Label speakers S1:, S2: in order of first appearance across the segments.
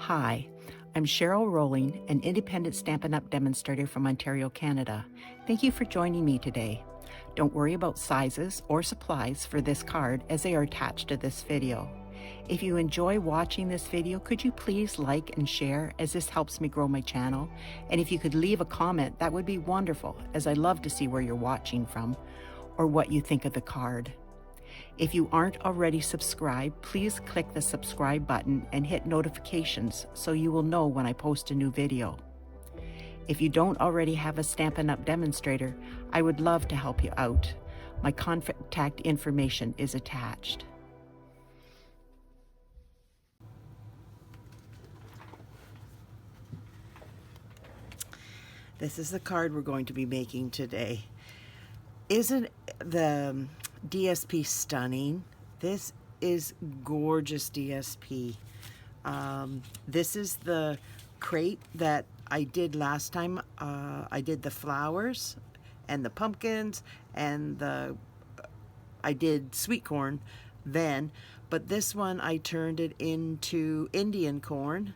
S1: Hi, I'm Cheryl Rowling, an independent Stampin' Up! Demonstrator from Ontario, Canada. Thank you for joining me today. Don't worry about sizes or supplies for this card as they are attached to this video. If you enjoy watching this video, could you please like and share as this helps me grow my channel? And if you could leave a comment, that would be wonderful, as I love to see where you're watching from or what you think of the card. If you aren't already subscribed, please click the subscribe button and hit notifications so you will know when I post a new video. If you don't already have a Stampin' Up! Demonstrator, I would love to help you out. My contact information is attached. This is the card we're going to be making today. Isn't the DSP stunning? This is gorgeous DSP. This is the crate that I did last time. I did the flowers and the pumpkins and I did sweet corn then, but this one I turned it into Indian corn,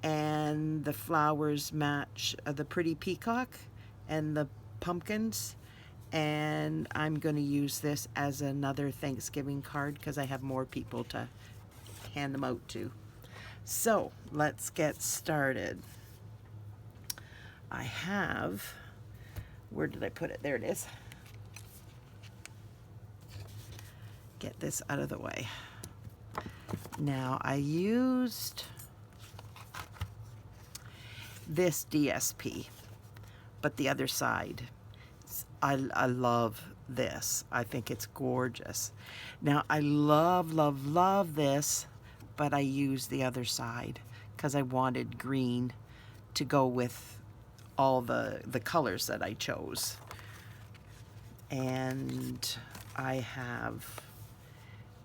S1: and the flowers match the pretty peacock and the pumpkins. And I'm going to use this as another Thanksgiving card because I have more people to hand them out to. So let's get started. I have, where did I put it? There it is. Get this out of the way. Now I used this DSP, but the other side. I love this. I think it's gorgeous. Now I love this, but I used the other side because I wanted green to go with all the colors that I chose. And I have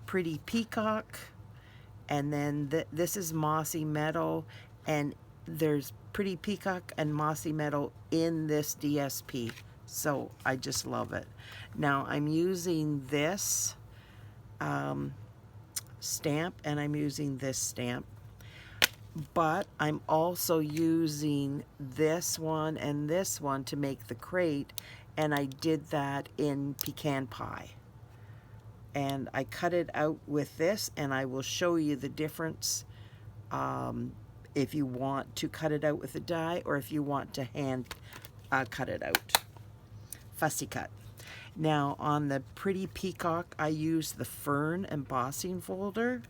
S1: pretty peacock, and then this is Mossy Meadow, and there's pretty peacock and Mossy Meadow in this DSP. So I just love it. Now I'm using this stamp, and I'm using this stamp, but I'm also using this one and this one to make the crate, and I did that in Pecan Pie. And I cut it out with this, and I will show you the difference if you want to cut it out with a die or if you want to hand cut it out. Fussy cut. Now on the pretty peacock, I use the Fern embossing folder,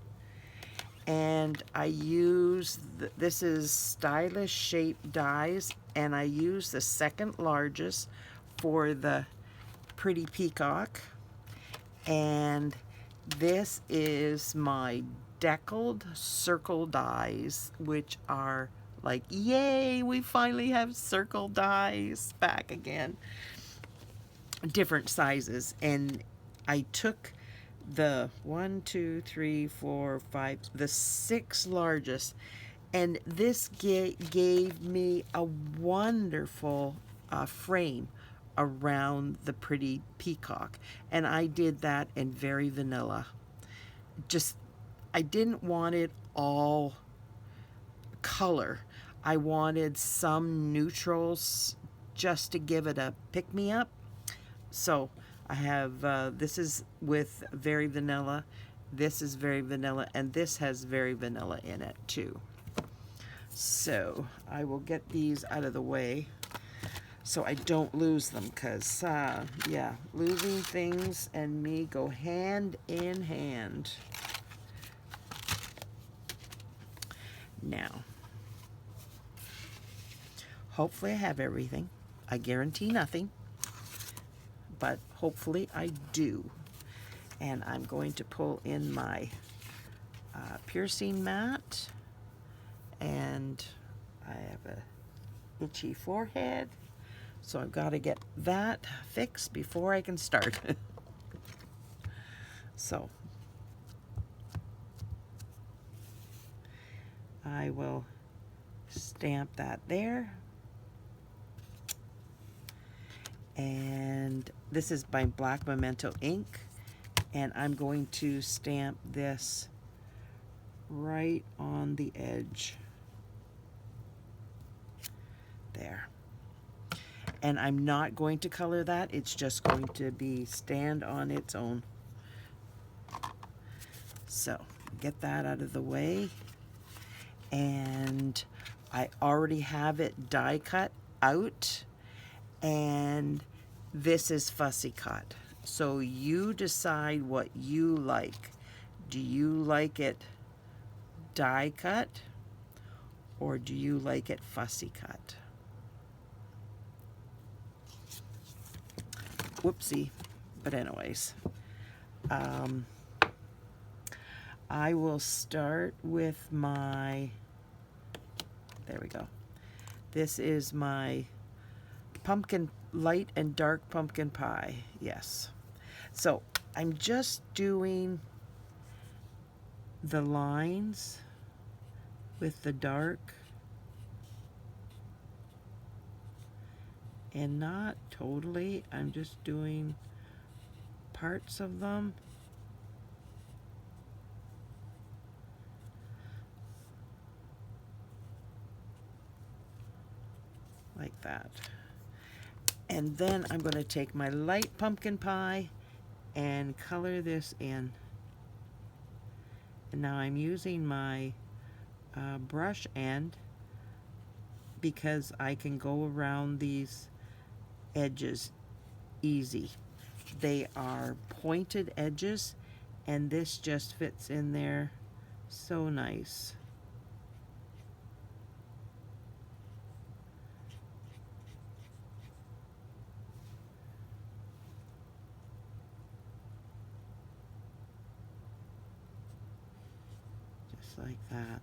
S1: and I use this is stylish shape dies, and I use the second largest for the pretty peacock, and this is my deckled circle dies, which are like, yay, we finally have circle dies back again. Different sizes, and I took the 1, 2, 3, 4, 5, the 6 largest, and this gave me a wonderful frame around the pretty peacock, and I did that in very vanilla. Just, I didn't want it all color. I wanted some neutrals just to give it a pick-me-up. So I have, this is with very vanilla, this is very vanilla, and this has very vanilla in it too. So I will get these out of the way so I don't lose them, because, yeah, losing things and me go hand in hand. Now, hopefully I have everything. I guarantee nothing, but hopefully I do. And I'm going to pull in my piercing mat, and I have a itchy forehead, so I've got to get that fixed before I can start. So I will stamp that there. And this is by Black Momento ink, and I'm going to stamp this right on the edge. There. And I'm not going to color that. It's just going to be stand on its own. So get that out of the way. And I already have it die cut out. And this is fussy cut. So you decide what you like. Do you like it die cut or do you like it fussy cut? Whoopsie. But anyways, I will start with my, there we go. This is my pumpkin, light and dark pumpkin pie. Yes. So I'm just doing the lines with the dark and not totally. I'm just doing parts of them. Like that. And then I'm going to take my light pumpkin pie and color this in. And now I'm using my brush end because I can go around these edges easy. They are pointed edges and this just fits in there so nice. Just like that.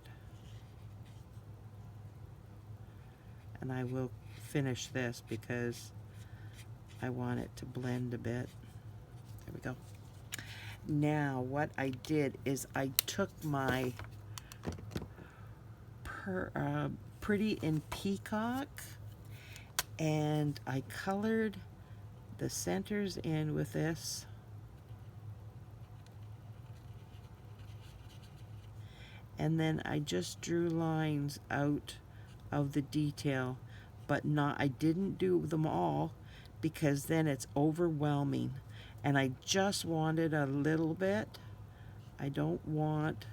S1: And I will finish this because I want it to blend a bit. There we go. Now what I did is I took my Pretty in Peacock and I colored the centers in with this. And then I just drew lines out of the detail, but I didn't do them all because then it's overwhelming. And I just wanted a little bit. I don't want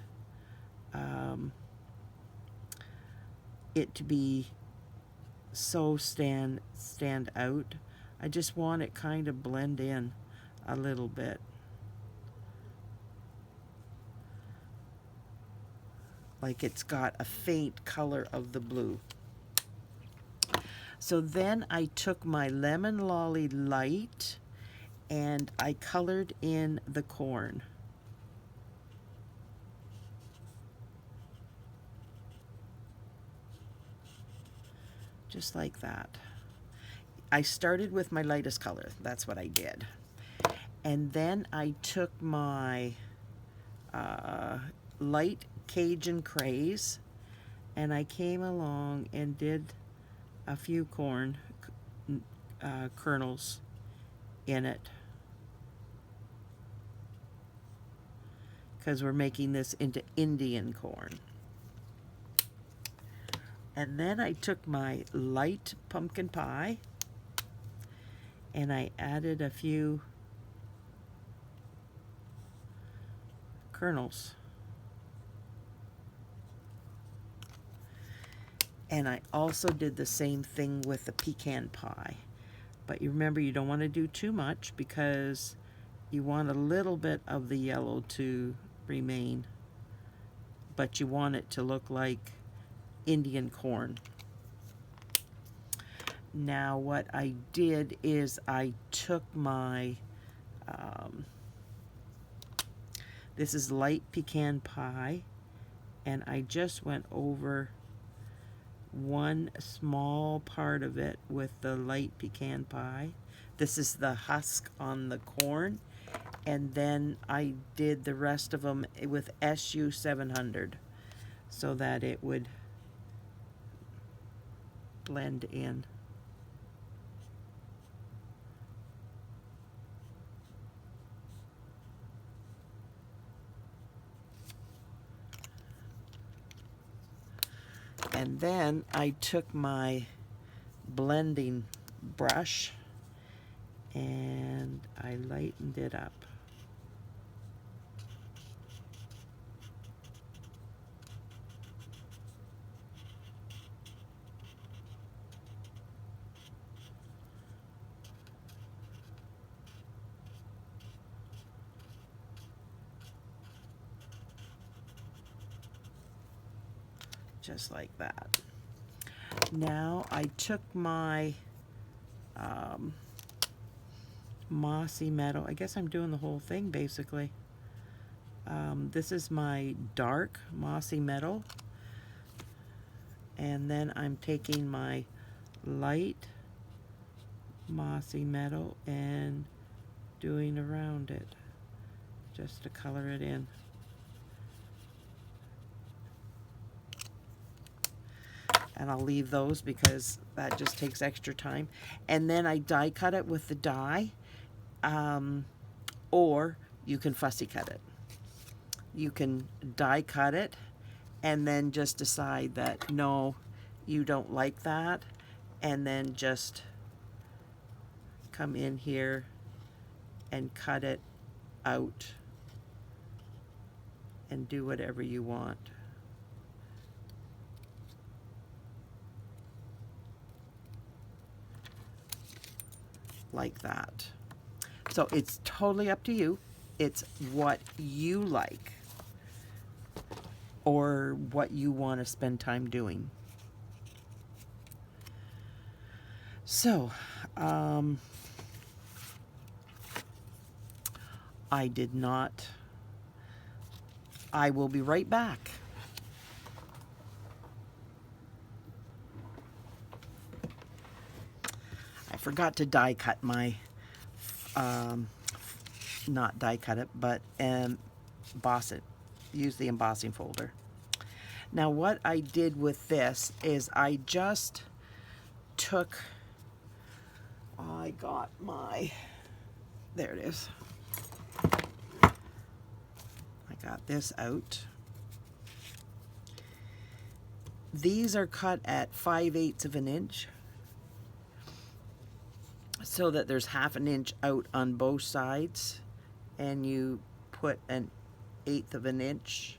S1: it to be so stand out. I just want it kind of blend in a little bit. Like it's got a faint color of the blue. So then I took my Lemon Lolly Light and I colored in the corn. Just like that. I started with my lightest color. That's what I did. And then I took my light Cajun Craze and I came along and did a few corn kernels in it because we're making this into Indian corn. And then I took my light pumpkin pie and I added a few kernels. And I also did the same thing with the pecan pie. But you remember, you don't want to do too much because you want a little bit of the yellow to remain. But you want it to look like Indian corn. Now what I did is I took my, this is light pecan pie, and I just went over one small part of it with the light pecan pie. This is the husk on the corn, and then I did the rest of them with SU 700 so that it would blend in. And then I took my blending brush, and I lightened it up. Just like that. Now I took my Mossy Meadow. I guess I'm doing the whole thing basically. This is my dark Mossy Meadow. And then I'm taking my light Mossy Meadow and doing around it just to color it in. And I'll leave those because that just takes extra time. And then I die cut it with the die, or you can fussy cut it. You can die cut it and then just decide that no, you don't like that, and then just come in here and cut it out and do whatever you want. Like that. So it's totally up to you. It's what you like or what you want to spend time doing. So, I did not. I will be right back. I forgot to die cut my, not die cut it, but emboss it. Use the embossing folder. Now what I did with this is I just took, I got my, there it is. I got this out. These are cut at 5/8 of an inch, so that there's 1/2 inch out on both sides, and you put 1/8 of an inch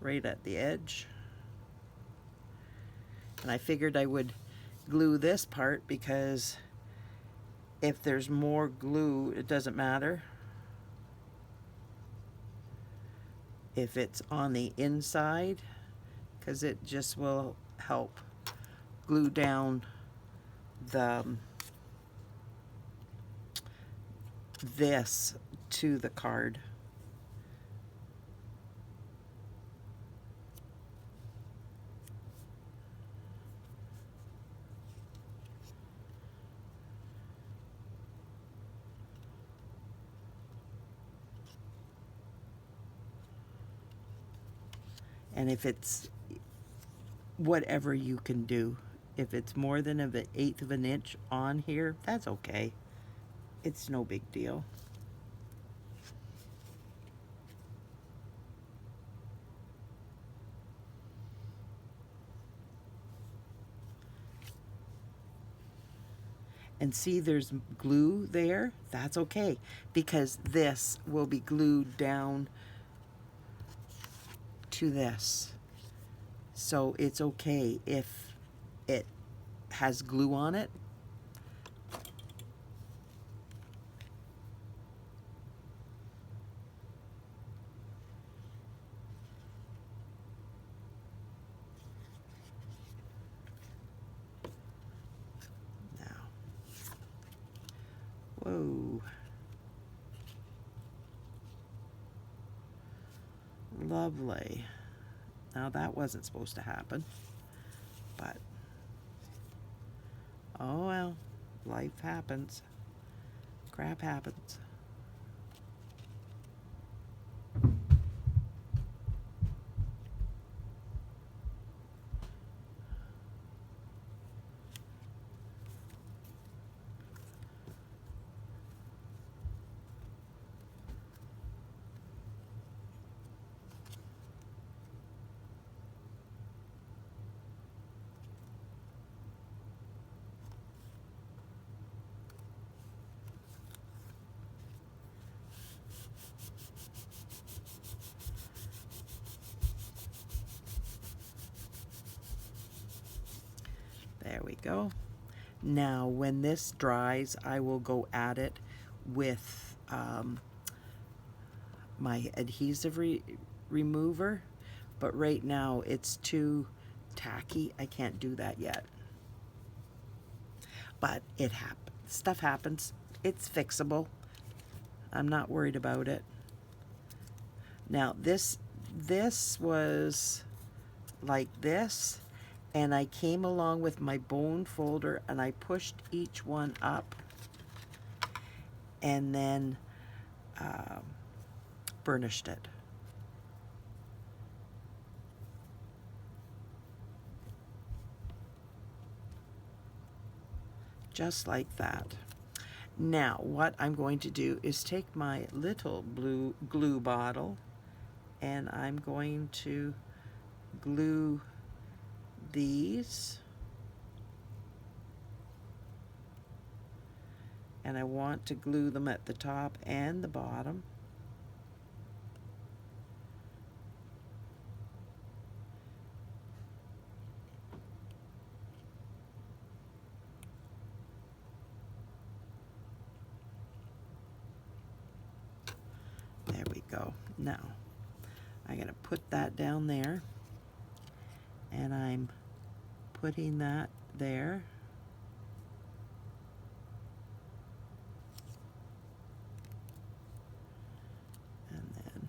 S1: right at the edge. And I figured I would glue this part because if there's more glue, it doesn't matter if it's on the inside, because it just will help glue down the this to the card. And if it's whatever you can do, if it's more than 1/8 of an inch on here, that's okay. It's no big deal. And see, there's glue there. That's okay, because this will be glued down to this. So it's okay if it has glue on it. Whoa. Lovely. Now that wasn't supposed to happen, but oh well, life happens. Crap happens. There we go. Now when this dries, I will go at it with my adhesive remover, but right now it's too tacky. I can't do that yet. But it happens. Stuff happens. It's fixable. I'm not worried about it. Now this was like this, and I came along with my bone folder and I pushed each one up and then burnished it. Just like that. Now what I'm going to do is take my little blue glue bottle and I'm going to glue these, and I want to glue them at the top and the bottom. There we go. Now I'm going to put that down there, and I'm putting that there. And then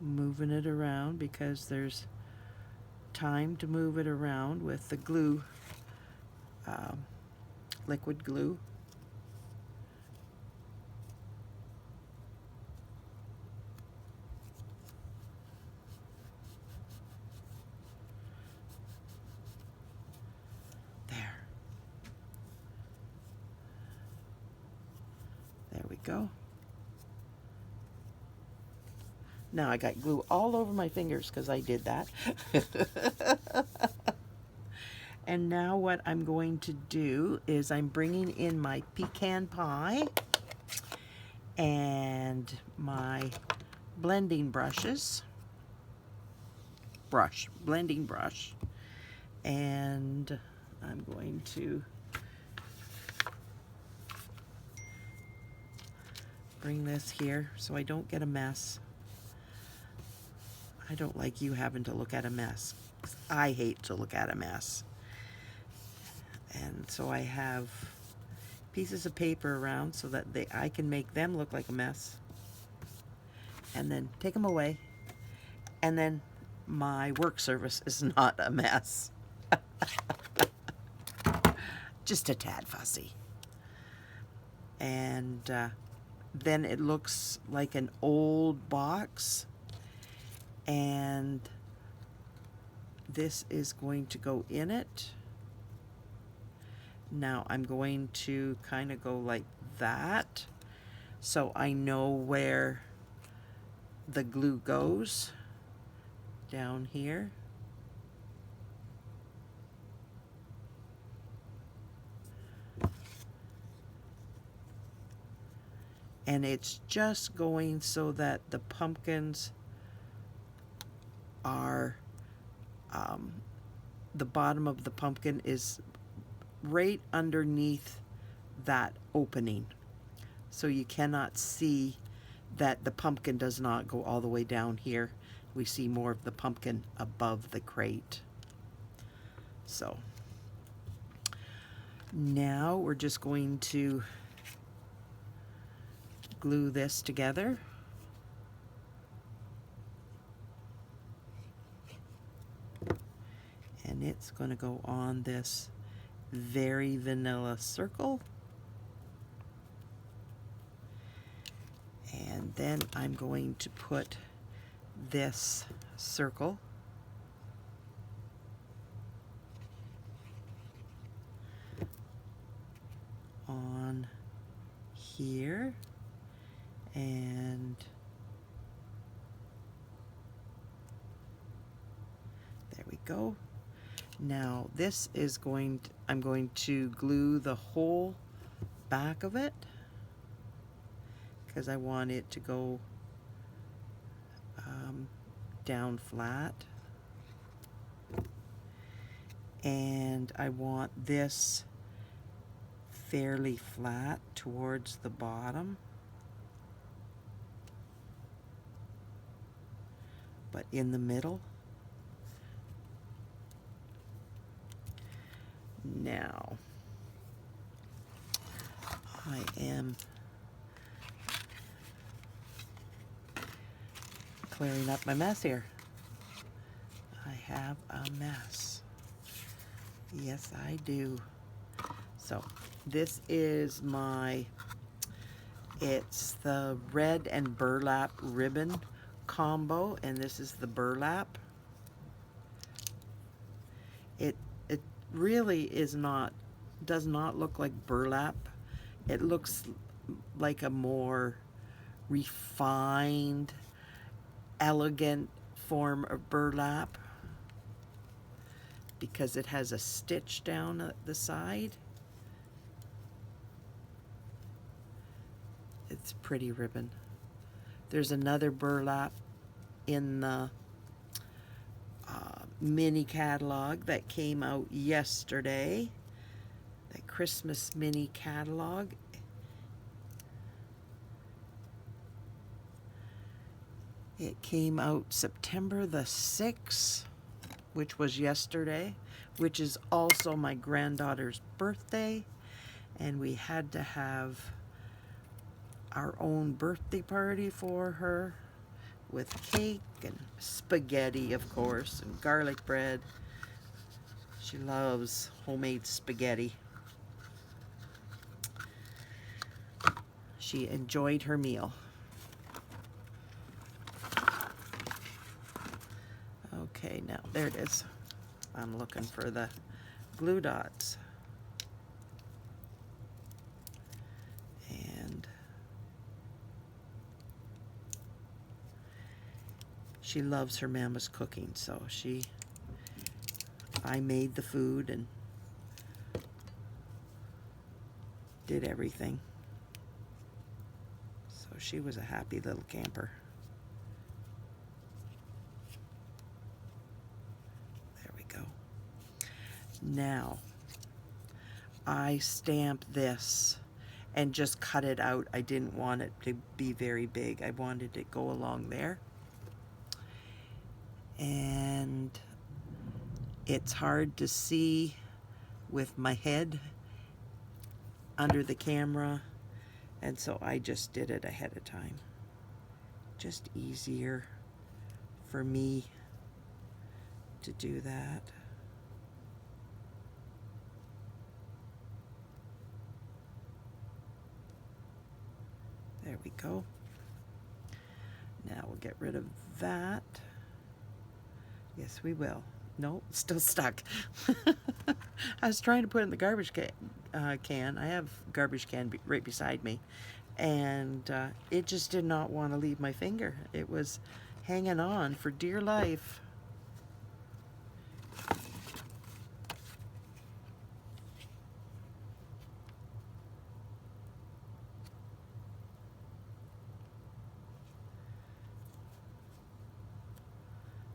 S1: moving it around because there's time to move it around with the glue, liquid glue. There we go. Now I got glue all over my fingers because I did that. And now what I'm going to do is I'm bringing in my Pecan Pie and my blending brushes. Blending brush. And I'm going to bring this here so I don't get a mess. I don't like you having to look at a mess. I hate to look at a mess. And so I have pieces of paper around so that I can make them look like a mess. And then take them away. And then my work surface is not a mess. Just a tad fussy. And then it looks like an old box. And this is going to go in it. Now I'm going to kind of go like that so I know where the glue goes down here. And it's just going so that the pumpkins are, the bottom of the pumpkin is right underneath that opening. So you cannot see that the pumpkin does not go all the way down here. We see more of the pumpkin above the crate. So now we're just going to glue this together. And it's going to go on this very vanilla circle. And then I'm going to put this circle on here, and there we go. Now this is I'm going to glue the whole back of it because I want it to go down flat. And I want this fairly flat towards the bottom, but in the middle. Now, I am clearing up my mess here. I have a mess. Yes, I do. So, this is it's the red and burlap ribbon combo, and this is the burlap. It really does not look like burlap. It looks like a more refined, elegant form of burlap because it has a stitch down at the side. It's pretty ribbon. There's another burlap in the mini catalog that came out yesterday, that Christmas mini catalog. It came out September the 6th, which was yesterday, which is also my granddaughter's birthday, and we had to have our own birthday party for her with cake and spaghetti, of course, and garlic bread. She loves homemade spaghetti. She enjoyed her meal. Okay, now there it is. I'm looking for the glue dots. And she loves her mama's cooking, so I made the food and did everything. So she was a happy little camper. There we go. Now, I stamped this and just cut it out. I didn't want it to be very big. I wanted it to go along there. And it's hard to see with my head under the camera, and so I just did it ahead of time. Just easier for me to do that. There we go. Now we'll get rid of that. Yes, we will. No, it's still stuck. I was trying to put it in the garbage can. I have a garbage can right beside me. And it just did not want to leave my finger. It was hanging on for dear life.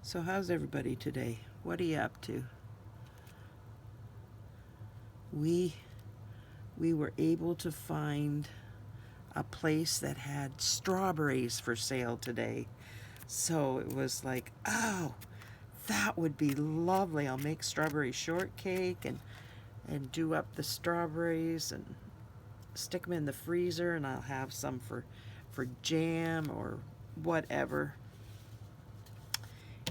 S1: So how's everybody today? What are you up to? We were able to find a place that had strawberries for sale today. So it was like, oh, that would be lovely. I'll make strawberry shortcake and do up the strawberries and stick them in the freezer, and I'll have some for jam or whatever.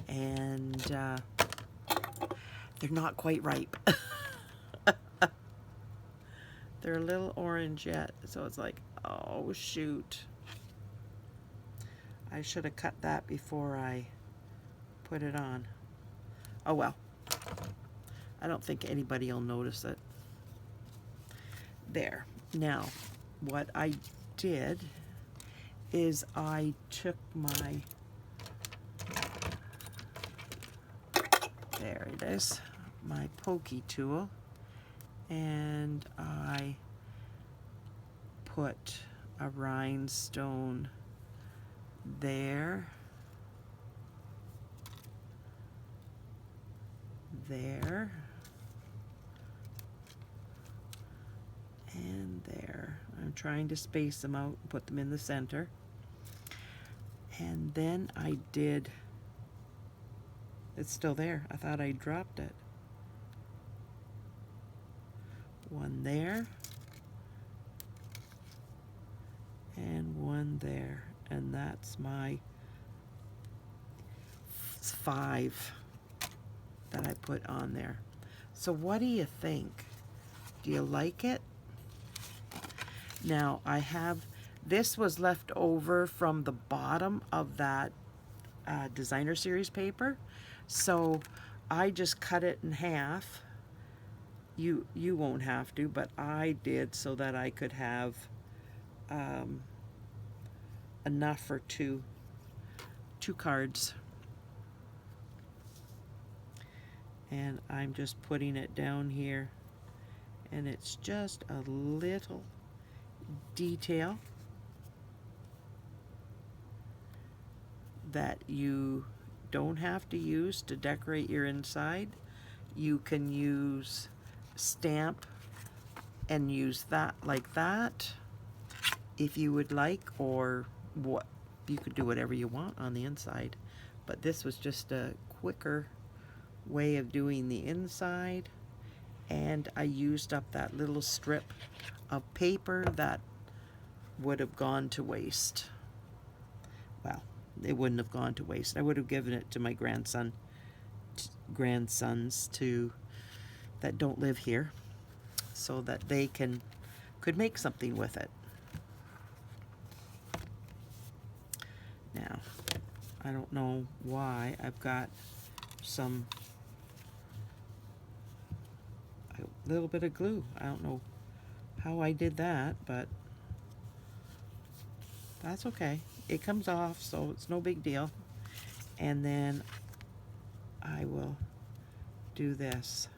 S1: And they're not quite ripe. They're a little orange yet, so it's like, oh shoot. I should have cut that before I put it on. Oh well. I don't think anybody will notice it. There. Now, what I did is I took my, there it is, my pokey tool, and I put a rhinestone there, there, And there. I'm trying to space them out, put them in the center. And then I did, it's still there. I thought I dropped it. One there. And one there. And that's my 5 that I put on there. So what do you think? Do you like it? Now I have, this was left over from the bottom of that designer series paper. So I just cut it in half. You won't have to, but I did so that I could have enough for two cards. And I'm just putting it down here, and it's just a little detail that you don't have to use to decorate your inside. You can use stamp and use that like that if you would like, or what, you could do whatever you want on the inside, but this was just a quicker way of doing the inside. And I used up that little strip of paper that would have gone to waste. Well, it wouldn't have gone to waste. I would have given it to my grandsons that don't live here, so that they could make something with it. Now, I don't know why I've got a little bit of glue. I don't know how I did that, but that's okay. It comes off, so it's no big deal. And then I will do this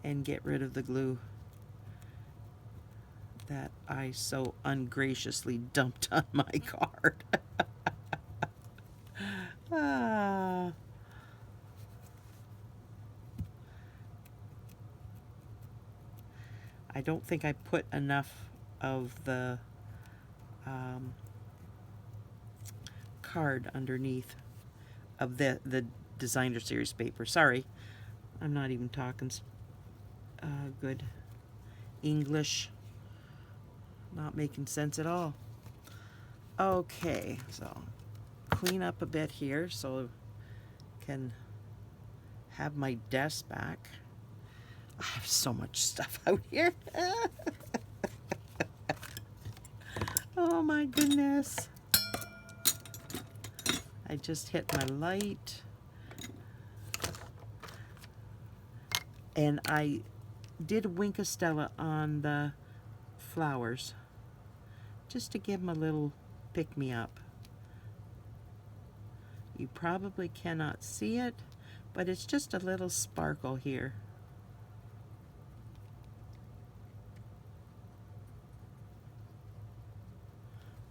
S1: and get rid of the glue that I so ungraciously dumped on my card. I don't think I put enough of the card underneath of the designer series paper. Sorry, I'm not even talking good English. Not making sense at all. Okay, so clean up a bit here so I can have my desk back. I have so much stuff out here. Oh my goodness. I just hit my light. And I did Wink of Stella on the flowers, just to give them a little pick-me-up. You probably cannot see it, but it's just a little sparkle here.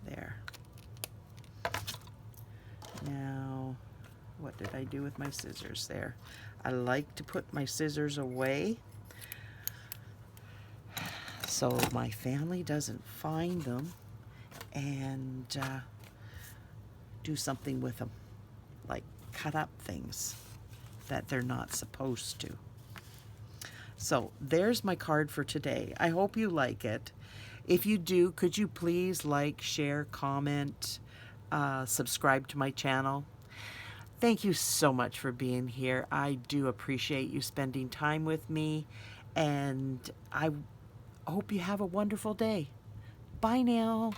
S1: There. Now, what did I do with my scissors there? I like to put my scissors away so my family doesn't find them and do something with them, like cut up things that they're not supposed to. So there's my card for today. I hope you like it. If you do, could you please like, share, comment, subscribe to my channel? Thank you so much for being here. I do appreciate you spending time with me, and I hope you have a wonderful day. Bye now.